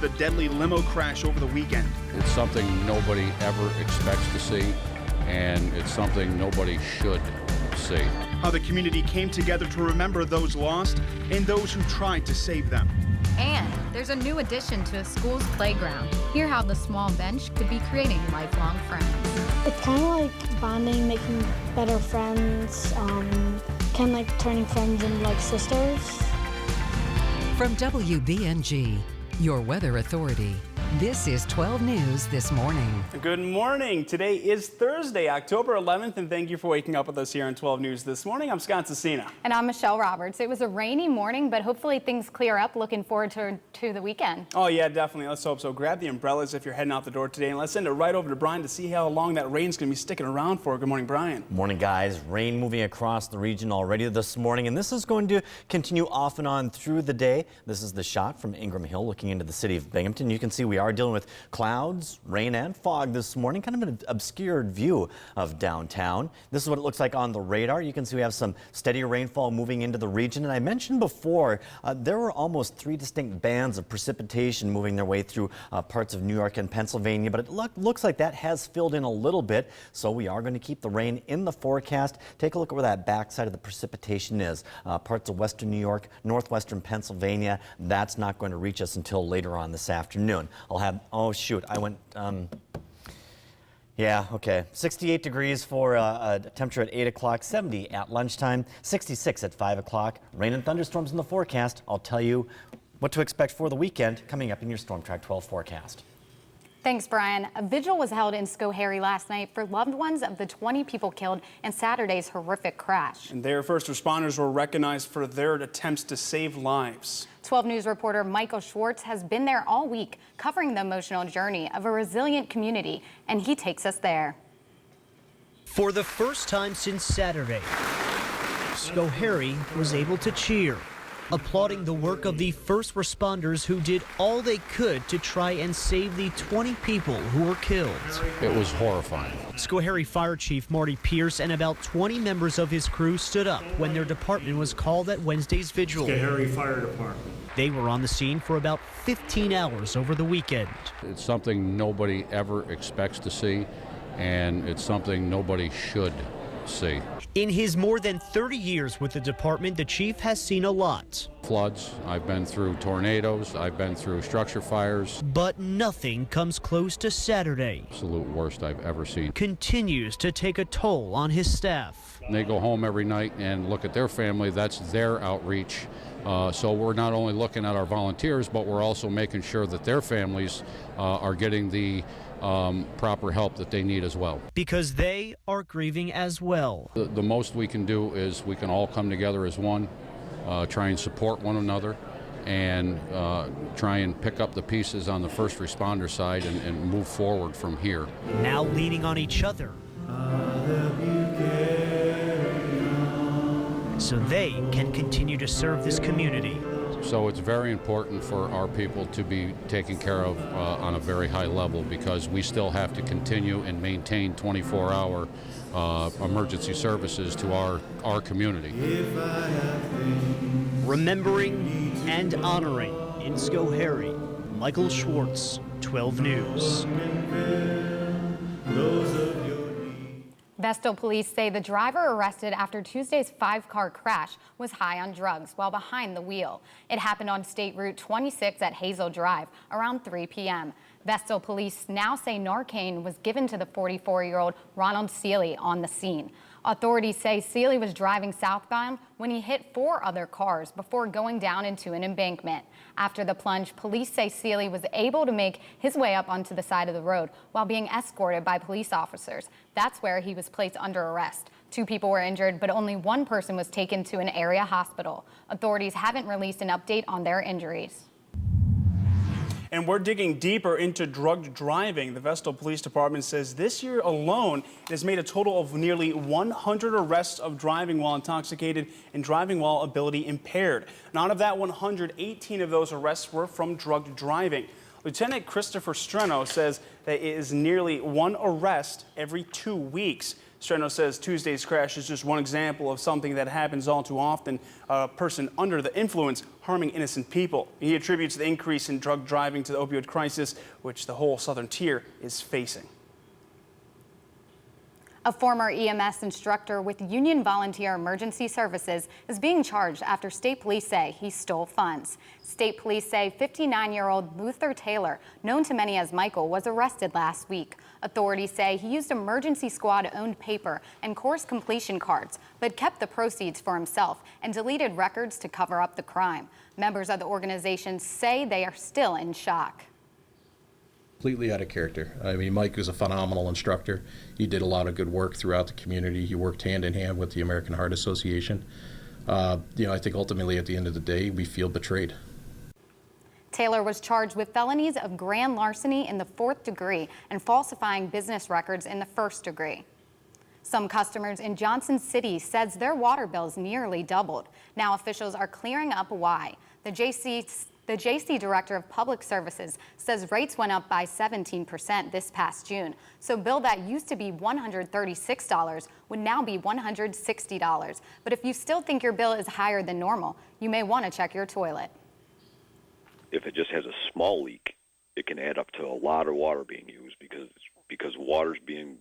the deadly limo crash over the weekend. It's something nobody ever expects to see, and it's something nobody should see. How the community came together to remember those lost and those who tried to save them. And there's a new addition to a school's playground. Hear how the small bench could be creating lifelong friends. It's kind of like bonding, making better friends, kind of like turning friends into like sisters. From WBNG, your weather authority, this is 12 News This Morning. Good morning. Today is Thursday, October 11th, and thank you for waking up with us here on 12 News This Morning. I'm Scott Cecina. And I'm Michelle Roberts. It was a rainy morning, but hopefully things clear up. Looking forward to the weekend. Oh, yeah, definitely. Let's hope so. Grab the umbrellas if you're heading out the door today, and let's send it right over to Brian to see how long that rain's going to be sticking around for. Good morning, Brian. Morning, guys. Rain moving across the region already this morning, and this is going to continue off and on through the day. This is the shot from Ingram Hill looking into the city of Binghamton. You can see we are dealing with clouds, rain, and fog this morning. Kind of an obscured view of downtown. This is what it looks like on the radar. You can see we have some steady rainfall moving into the region. And I mentioned before, there were almost 3 distinct bands of precipitation moving their way through parts of New York and Pennsylvania. But it looks like that has filled in a little bit. So we are going to keep the rain in the forecast. Take a look at where that backside of the precipitation is. Parts of western New York, northwestern Pennsylvania. That's not going to reach us until later on this afternoon. I'll have, oh shoot, I went, yeah, okay. 68 degrees for a temperature at 8 o'clock, 70 at lunchtime, 66 at 5 o'clock. Rain and thunderstorms in the forecast. I'll tell you what to expect for the weekend coming up in your Storm Track 12 forecast. Thanks, Brian. A vigil was held in Schoharie last night for loved ones of the 20 people killed in Saturday's horrific crash. And their first responders were recognized for their attempts to save lives. 12 News reporter Michael Schwartz has been there all week covering the emotional journey of a resilient community, and he takes us there. For the first time since Saturday, Schoharie was able to cheer, applauding the work of the first responders who did all they could to try and save the 20 people who were killed. It was horrifying. Schoharie Fire Chief Marty Pierce and about 20 members of his crew stood up when their department was called at Wednesday's vigil. Schoharie Fire Department. They were on the scene for about 15 hours over the weekend. It's something nobody ever expects to see, and it's something nobody should see. In his more than 30 years with the department, the chief has seen a lot. Floods, I've been through tornadoes, I've been through structure fires. But nothing comes close to Saturday. Absolute worst I've ever seen. Continues to take a toll on his staff. They go home every night and look at their family. That's their outreach. So we're not only looking at our volunteers, but we're also making sure that their families are getting the proper help that they need as well. Because they are grieving as well. The most we can do is we can all come together as one, try and support one another, and try and pick up the pieces on the first responder side and move forward from here. Now leaning on each other, so they can continue to serve this community. So it's very important for our people to be taken care of on a very high level, because we still have to continue and maintain 24-hour emergency services to our community. Remembering and honoring in Schoharie, Michael Schwartz, 12 News. Vestal police say the driver arrested after Tuesday's 5-car crash was high on drugs while behind the wheel. It happened on State Route 26 at Hazel Drive around 3 p.m. Vestal police now say Narcan was given to the 44-year-old Ronald Seeley on the scene. Authorities say Seeley was driving southbound when he hit 4 other cars before going down into an embankment. After the plunge, police say Seeley was able to make his way up onto the side of the road while being escorted by police officers. That's where he was placed under arrest. 2 people were injured, but only 1 person was taken to an area hospital. Authorities haven't released an update on their injuries. And we're digging deeper into drugged driving. The Vestal Police Department says this year alone it has made a total of nearly 100 arrests of driving while intoxicated and driving while ability impaired. And out of that 118 of those arrests were from drugged driving. Lieutenant Christopher Streno says that it is nearly 1 arrest every 2 weeks. Strano says Tuesday's crash is just one example of something that happens all too often, a person under the influence harming innocent people. He attributes the increase in drug driving to the opioid crisis, which the whole southern tier is facing. A former EMS instructor with Union Volunteer Emergency Services is being charged after state police say he stole funds. State police say 59-year-old Luther Taylor, known to many as Michael, was arrested last week. Authorities say he used emergency squad-owned paper and course completion cards, but kept the proceeds for himself and deleted records to cover up the crime. Members of the organization say they are still in shock. Completely out of character. I mean, Mike was a phenomenal instructor. He did a lot of good work throughout the community. He worked hand in hand with the American Heart Association. I think ultimately at the end of the day, we feel betrayed. Taylor was charged with felonies of grand larceny in the 4th degree and falsifying business records in the 1st degree. Some customers in Johnson City says their water bills nearly doubled. Now officials are clearing up why. The JC Director of Public Services says rates went up by 17% this past June. So a bill that used to be $136 would now be $160. But if you still think your bill is higher than normal, you may want to check your toilet. If it just has a small leak, it can add up to a lot of water being used because water's being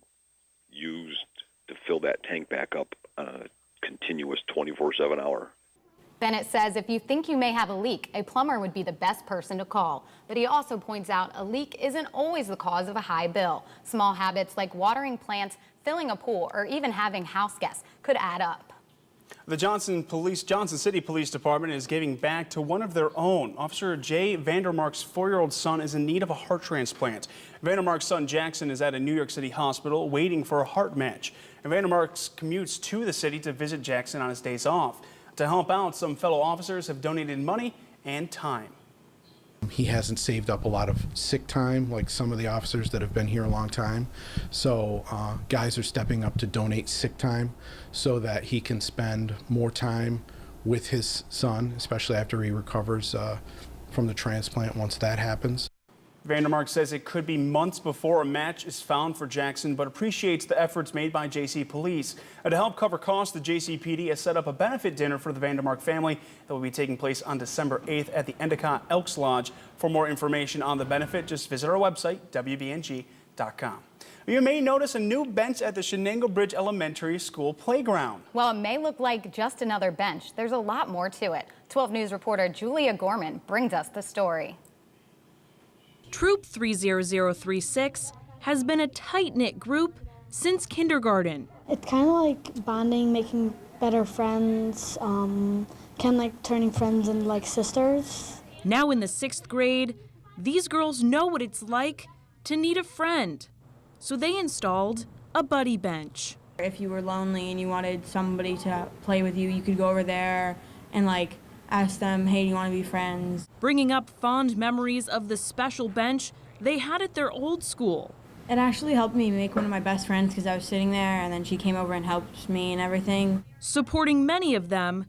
used to fill that tank back up on a continuous 24/7 hour. Bennett says if you think you may have a leak, a plumber would be the best person to call. But he also points out a leak isn't always the cause of a high bill. Small habits like watering plants, filling a pool, or even having house guests could add up. The Johnson City Police Department is giving back to one of their own. Officer Jay Vandermark's 4-year-old son is in need of a heart transplant. Vandermark's son Jackson is at a New York City hospital waiting for a heart match. And Vandermark's commutes to the city to visit Jackson on his days off. To help out, some fellow officers have donated money and time. He hasn't saved up a lot of sick time like some of the officers that have been here a long time. So guys are stepping up to donate sick time so that he can spend more time with his son, especially after he recovers from the transplant once that happens. Vandermark says it could be months before a match is found for Jackson, but appreciates the efforts made by JC Police. To help cover costs, the JCPD has set up a benefit dinner for the Vandermark family that will be taking place on December 8th at the Endicott Elks Lodge. For more information on the benefit, just visit our website, WBNG.com. You may notice a new bench at the Shenango Bridge Elementary School playground. Well, it may look like just another bench. There's a lot more to it. 12 News reporter Julia Gorman brings us the story. Troop 30036 has been a tight-knit group since kindergarten. It's kind of like bonding, making better friends, kind of like turning friends into like sisters. Now in the 6th grade, these girls know what it's like to need a friend. So they installed a buddy bench. If you were lonely and you wanted somebody to play with you, you could go over there and ask them, hey, do you want to be friends? Bringing up fond memories of the special bench they had at their old school. It actually helped me make one of my best friends because I was sitting there and then she came over and helped me and everything. Supporting many of them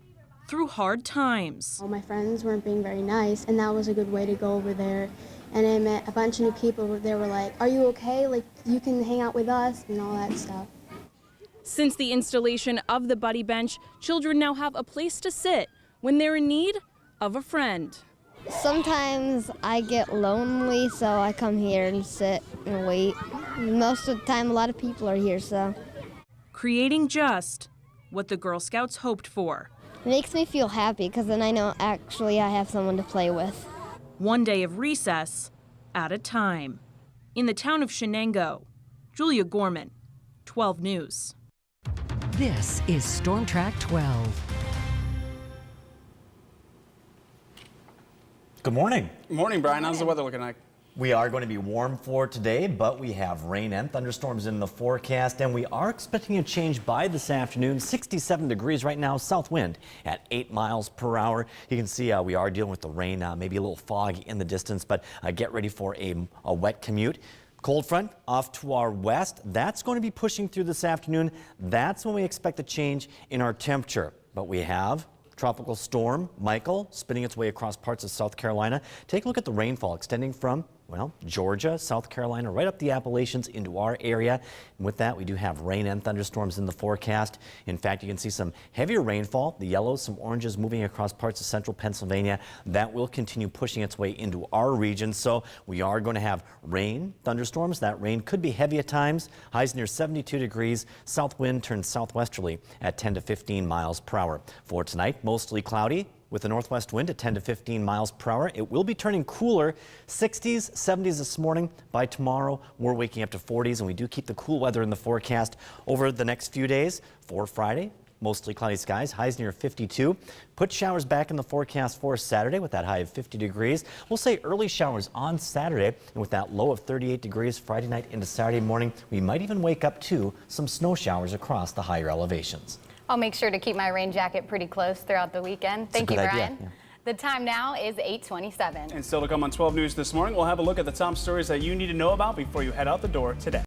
through hard times. All my friends weren't being very nice, and that was a good way to go over there. And I met a bunch of new people. They were like, are you okay? Like, you can hang out with us and all that stuff. Since the installation of the buddy bench, children now have a place to sit when they're in need of a friend. Sometimes I get lonely, so I come here and sit and wait. Most of the time, a lot of people are here, so. Creating just what the Girl Scouts hoped for. It makes me feel happy because then I know actually I have someone to play with. One day of recess at a time. In the town of Shenango, Julia Gorman, 12 News. This is Storm Track 12. Good morning. Good morning, Brian. How's the weather looking like? We are going to be warm for today, but we have rain and thunderstorms in the forecast, and we are expecting a change by this afternoon. 67 degrees right now, south wind at 8 miles per hour. You can see we are dealing with the rain, maybe a little fog in the distance, but get ready for a wet commute. Cold front off to our west. That's going to be pushing through this afternoon. That's when we expect a change in our temperature. But we have Tropical Storm Michael spinning its way across parts of South Carolina. Take a look at the rainfall extending from well, Georgia, South Carolina, right up the Appalachians into our area. And with that, we do have rain and thunderstorms in the forecast. In fact, you can see some heavier rainfall, the yellows, some oranges moving across parts of central Pennsylvania. That will continue pushing its way into our region. So we are going to have rain, thunderstorms. That rain could be heavy at times. Highs near 72 degrees. South wind turns southwesterly at 10 to 15 miles per hour. For tonight, mostly cloudy, with a northwest wind at 10 to 15 miles per hour. It will be turning cooler, 60s, 70s this morning. By tomorrow, we're waking up to 40s, and we do keep the cool weather in the forecast over the next few days. For Friday, mostly cloudy skies, highs near 52. Put showers back in the forecast for Saturday with that high of 50 degrees. We'll say early showers on Saturday, and with that low of 38 degrees Friday night into Saturday morning, we might even wake up to some snow showers across the higher elevations. I'll make sure to keep my rain jacket pretty close throughout the weekend. Thank you, Brian. Yeah. The time now is 8:27. And still to come on 12 News this morning, we'll have a look at the top stories that you need to know about before you head out the door today.